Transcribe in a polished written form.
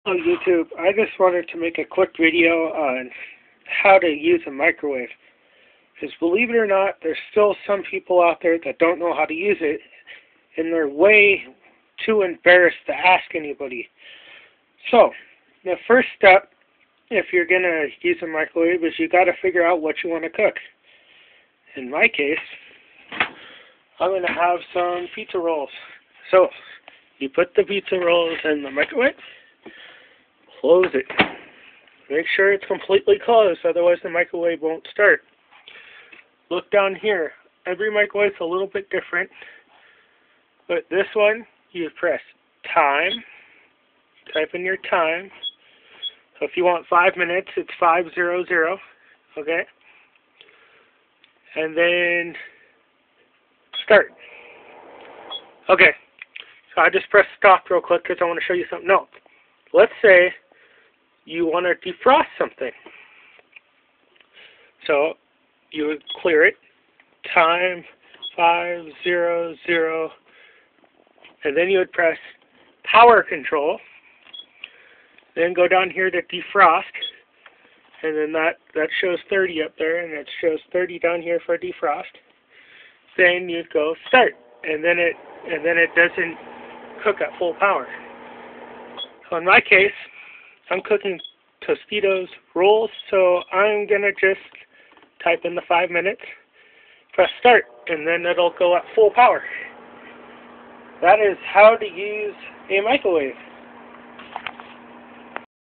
Hello YouTube, I just wanted to make a quick video on how to use a microwave. Because believe it or not, there's still some people out there that don't know how to use it, and they're way too embarrassed to ask anybody. So, the first step, if you're going to use a microwave, is you got to figure out what you want to cook. In my case, I'm going to have some pizza rolls. So, you put the pizza rolls in the microwave. Close it. Make sure it's completely closed, otherwise the microwave won't start. Look down here. Every microwave's a little bit different, but this one, you press time, type in your time. So if you want 5 minutes, it's 500, okay? And then start. Okay, so I just pressed stop real quick because I want to show you something. No, let's say you want to defrost something. So you would clear it, time 500, and then you would press power control. Then go down here to defrost, and then that shows 30 up there, and it shows 30 down here for defrost. Then you go start, and then it doesn't cook at full power. So in my case, I'm cooking Tostitos rolls, so I'm gonna just type in the 5 minutes, press start, and then it'll go at full power. That is how to use a microwave.